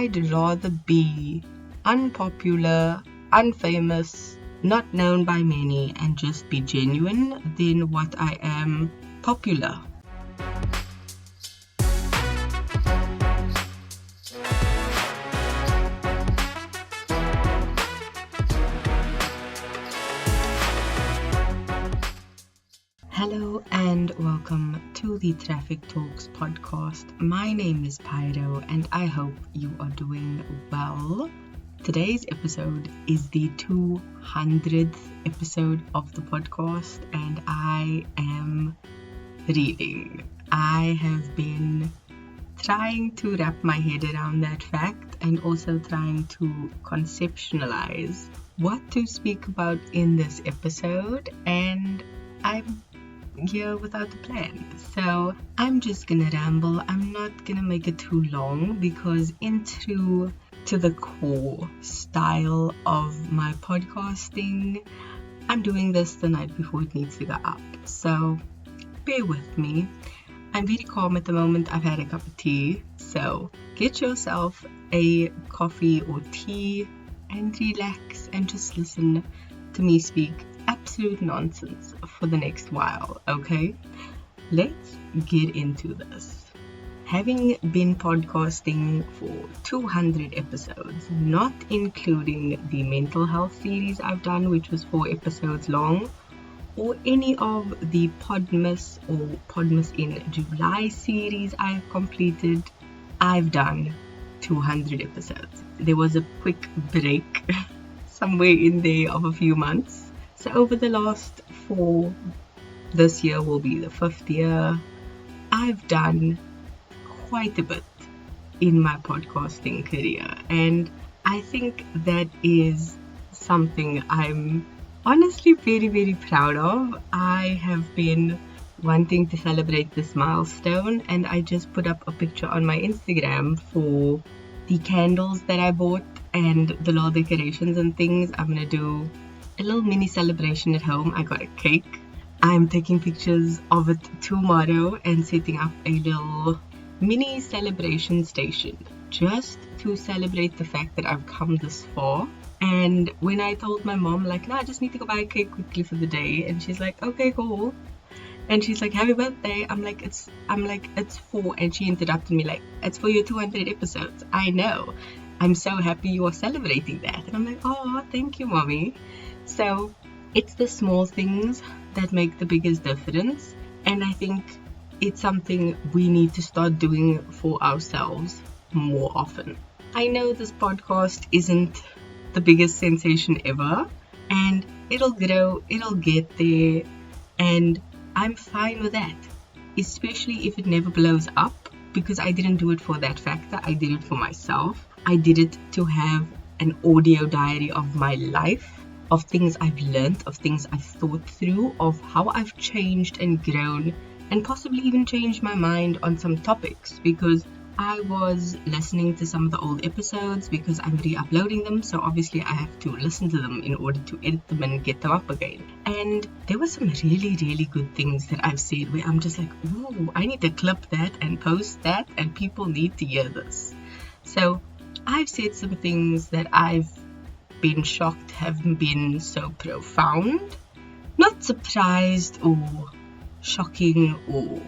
I'd rather be unpopular, unfamous, not known by many, and just be genuine than what I am popular. Hello and welcome to the Traffic Talks podcast. My name is Pyro and I hope you are doing well. Today's episode is the 200th episode of the podcast and I am reeling. I have been trying to wrap my head around that fact and also trying to conceptualize what to speak about in this episode, and I'm here without a plan. So I'm just gonna ramble. I'm not gonna make it too long because into to the core style of my podcasting, I'm doing this the night before it needs to go up. So bear with me. I'm very calm at the moment. I've had a cup of tea. So get yourself a coffee or tea and relax and just listen to me speak absolute nonsense for the next while, okay? Let's get into this. Having been podcasting for 200 episodes, not including the mental health series I've done, which was 4 episodes long, or any of the Podmas or Podmas in July series I've completed, I've done 200 episodes. There was a quick break somewhere in there of a few months. So over the last 4, this year will be the 5th year, I've done quite a bit in my podcasting career. And I think that is something I'm honestly very, very proud of. I have been wanting to celebrate this milestone, and I just put up a picture on my Instagram for the candles that I bought and the little decorations and things. I'm going to do a little mini celebration at home. I got a cake. I'm taking pictures of it tomorrow and setting up a little mini celebration station just to celebrate the fact that I've come this far. And when I told my mom, like, no, I just need to go buy a cake quickly for the day, and she's like, okay, cool. And she's like, happy birthday. I'm like, it's 4. And she interrupted me like, it's for your 200 episodes. I know. I'm so happy you are celebrating that. And I'm like, oh, thank you, mommy. So it's the small things that make the biggest difference. And I think it's something we need to start doing for ourselves more often. I know this podcast isn't the biggest sensation ever, and it'll grow, it'll get there, and I'm fine with that. Especially if it never blows up, because I didn't do it for that factor. I did it for myself. I did it to have an audio diary of my life, of things I've learned, of things I've thought through, of how I've changed and grown, and possibly even changed my mind on some topics, because I was listening to some of the old episodes because I'm re-uploading them, so obviously I have to listen to them in order to edit them and get them up again. And there were some really, really good things that I've said where I'm just like, ooh, I need to clip that and post that, and people need to hear this. So I've said some things that I've been shocked haven't been so profound, not surprised or shocking, or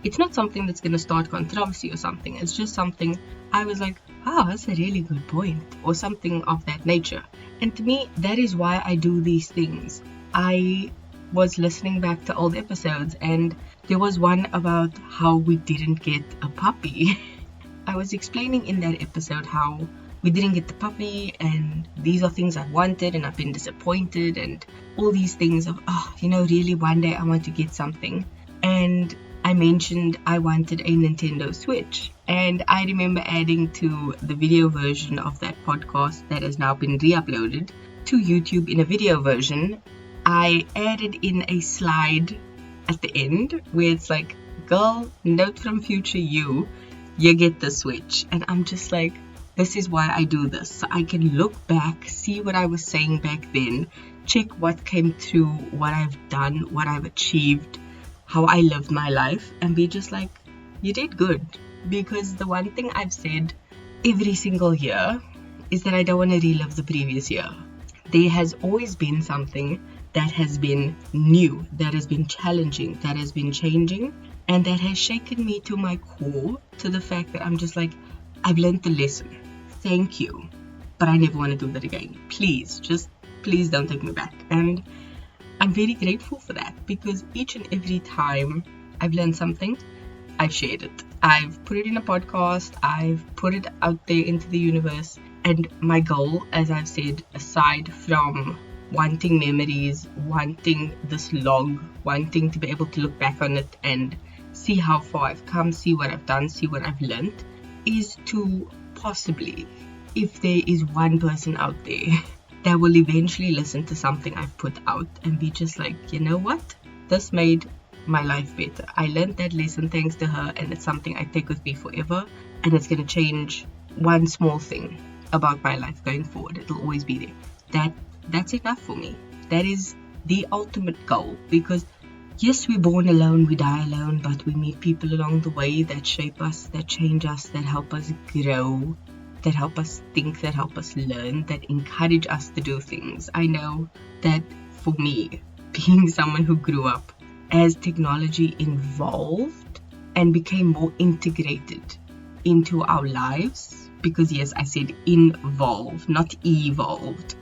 it's not something that's going to start controversy or something. It's just something I was like, oh, that's a really good point, or something of that nature. And to me, that is why I do these things. I was listening back to old episodes, and there was one about how we didn't get a puppy. I was explaining in that episode how we didn't get the puppy, and these are things I wanted, and I've been disappointed, and all these things of, really one day I want to get something. And I mentioned I wanted a Nintendo Switch, and I remember adding to the video version of that podcast that has now been re-uploaded to YouTube in a video version. I added in a slide at the end where it's like, girl, note from future you get the Switch. And I'm just like, this is why I do this, so I can look back, see what I was saying back then, check what came through, what I've done, what I've achieved, how I lived my life, and be just like, you did good. Because the one thing I've said every single year is that I don't want to relive the previous year. There has always been something that has been new, that has been challenging, that has been changing, and that has shaken me to my core, to the fact that I'm just like, I've learned the lesson. Thank you. But I never want to do that again. Please don't take me back. And I'm very grateful for that, because each and every time I've learned something, I've shared it. I've put it in a podcast. I've put it out there into the universe. And my goal, as I've said, aside from wanting memories, wanting this log, wanting to be able to look back on it and see how far I've come, see what I've done, see what I've learned, is to possibly, if there is one person out there that will eventually listen to something I've put out and be just like, you know what? This made my life better. I learned that lesson thanks to her, and it's something I take with me forever, and it's going to change one small thing about my life going forward. It'll always be there. That's enough for me. That is the ultimate goal, because yes, we're born alone, we die alone, but we meet people along the way that shape us, that change us, that help us grow, that help us think, that help us learn, that encourage us to do things. I know that for me, being someone who grew up as technology evolved and became more integrated into our lives, because yes, I said involved, not evolved.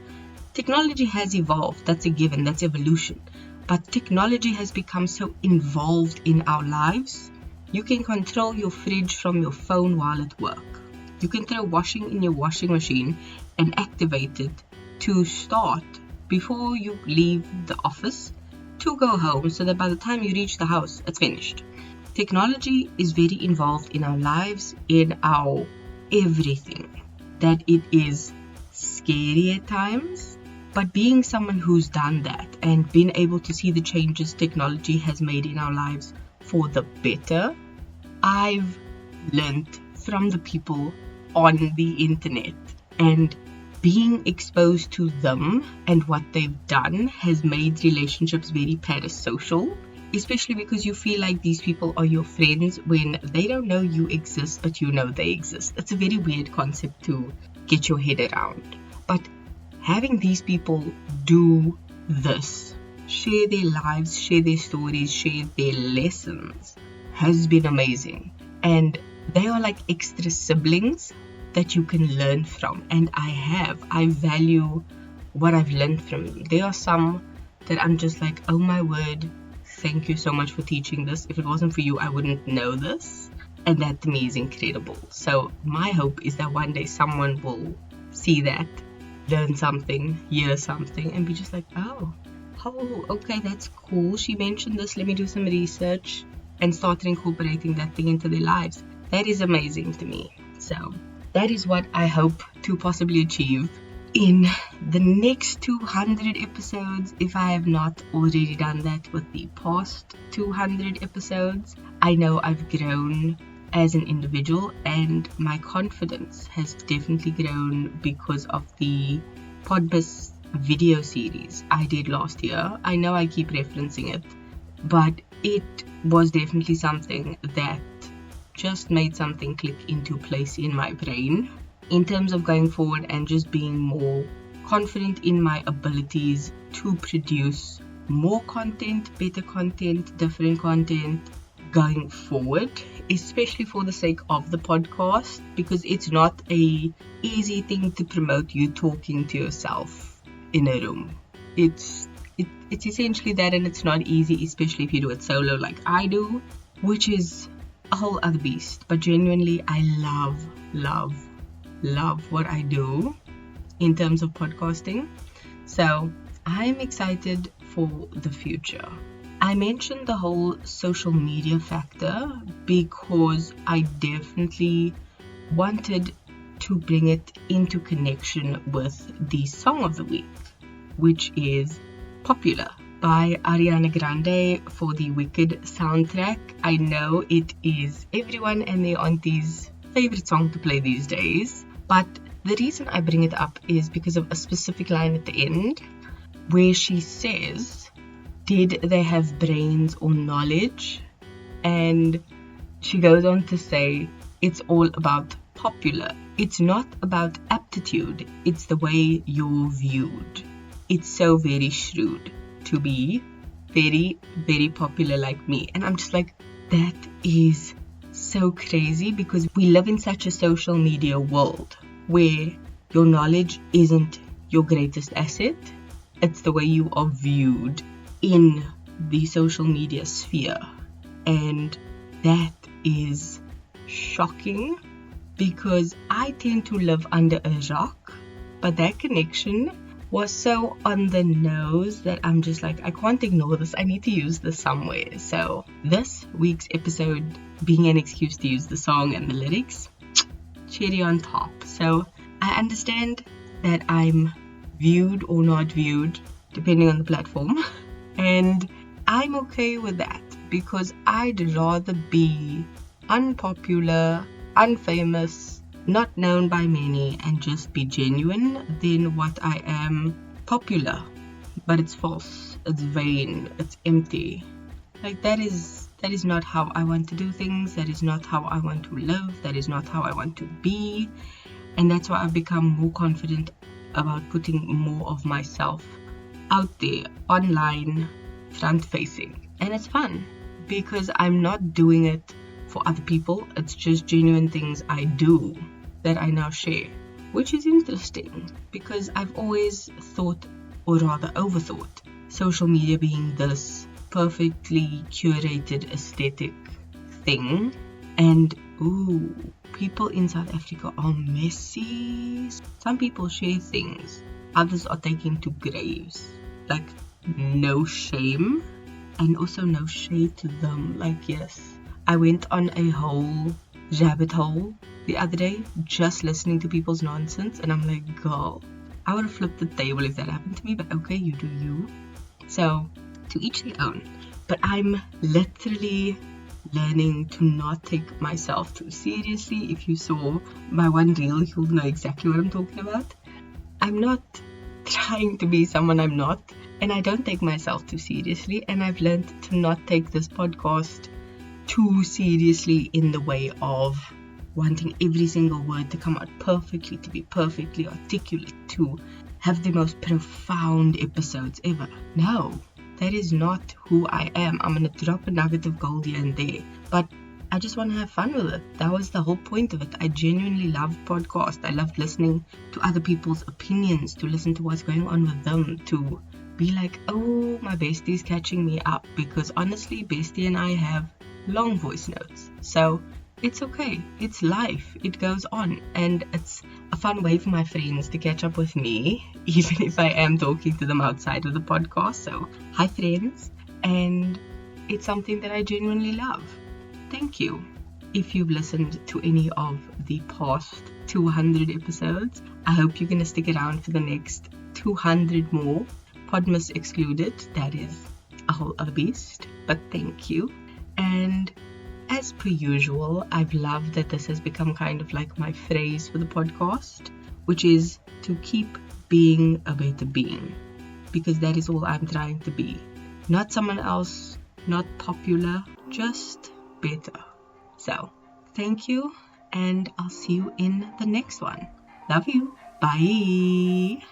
Technology has evolved, that's a given, that's evolution. But technology has become so involved in our lives. You can control your fridge from your phone while at work. You can throw washing in your washing machine and activate it to start before you leave the office to go home, so that by the time you reach the house, it's finished. Technology is very involved in our lives, in our everything. That it is scary at times, but being someone who's done that and been able to see the changes technology has made in our lives for the better, I've learned from the people on the internet, and being exposed to them and what they've done has made relationships very parasocial, especially because you feel like these people are your friends when they don't know you exist, but you know they exist. It's a very weird concept to get your head around. But having these people do this, share their lives, share their stories, share their lessons, has been amazing. And they are like extra siblings that you can learn from. And I value what I've learned from them. There are some that I'm just like, oh my word, thank you so much for teaching this. If it wasn't for you, I wouldn't know this. And that to me is incredible. So my hope is that one day someone will see that, learn something, hear something, and be just like, oh, okay, that's cool. She mentioned this. Let me do some research and start incorporating that thing into their lives. That is amazing to me. So that is what I hope to possibly achieve in the next 200 episodes, if I have not already done that with the past 200 episodes. I know I've grown as an individual, and my confidence has definitely grown because of the Podbus video series I did last year. I know I keep referencing it, but it was definitely something that just made something click into place in my brain in terms of going forward and just being more confident in my abilities to produce more content, better content, different content going forward, especially for the sake of the podcast, because it's not a easy thing to promote you talking to yourself in a room. It's essentially that, and it's not easy, especially if you do it solo like I do, which is a whole other beast. But genuinely, I love what I do in terms of podcasting. So I'm excited for the future. I mentioned the whole social media factor because I definitely wanted to bring it into connection with the song of the week, which is Popular by Ariana Grande for the Wicked soundtrack. I know it is everyone and their auntie's favorite song to play these days, but the reason I bring it up is because of a specific line at the end where she says, did they have brains or knowledge? And she goes on to say, it's all about popular. It's not about aptitude, it's the way you're viewed. It's so very shrewd to be very, very popular like me. And I'm just like, that is so crazy, because we live in such a social media world where your knowledge isn't your greatest asset. It's the way you are viewed in the social media sphere. And that is shocking, because I tend to live under a rock, but that connection was so on the nose that I'm just like, I can't ignore this. I need to use this somewhere. So this week's episode being an excuse to use the song and the lyrics, cherry on top. So I understand that I'm viewed or not viewed depending on the platform, and I'm okay with that, because I'd rather be unpopular, unfamous, not known by many, and just be genuine than what I am popular, but it's false, it's vain, it's empty. Like that is not how I want to do things. That is not how I want to live. That is not how I want to be. And that's why I've become more confident about putting more of myself out there, online, front facing. And it's fun, because I'm not doing it for other people. It's just genuine things I do that I now share, which is interesting, because I've always thought, or rather overthought, social media being this perfectly curated aesthetic thing. And people in South Africa are messy. Some people share things others are taking to graves. Like, no shame, and also no shade to them. Like, yes, I went on a whole rabbit hole the other day just listening to people's nonsense, and I'm like, girl, I would have flipped the table if that happened to me, but okay, you do you. So to each their own. But I'm literally learning to not take myself too seriously. If you saw my one reel, you'll know exactly what I'm talking about. I'm not trying to be someone I'm not, and I don't take myself too seriously, and I've learned to not take this podcast too seriously in the way of wanting every single word to come out perfectly, to be perfectly articulate, to have the most profound episodes ever. No, that is not who I am. I'm going to drop a nugget of gold here and there, but I just want to have fun with it. That was the whole point of it. I genuinely loved podcasts. I loved listening to other people's opinions, to listen to what's going on with them, to be like, oh, my bestie's catching me up, because honestly, bestie and I have long voice notes. So it's okay. It's life. It goes on. And it's a fun way for my friends to catch up with me, even if I am talking to them outside of the podcast. So hi, friends. And it's something that I genuinely love. Thank you. If you've listened to any of the past 200 episodes, I hope you're going to stick around for the next 200 more. Podmas excluded. That is a whole other beast. But thank you. And as per usual, I've loved that this has become kind of like my phrase for the podcast, which is to keep being a better being, because that is all I'm trying to be. Not someone else, not popular, just better. So, thank you, and I'll see you in the next one. Love you. Bye.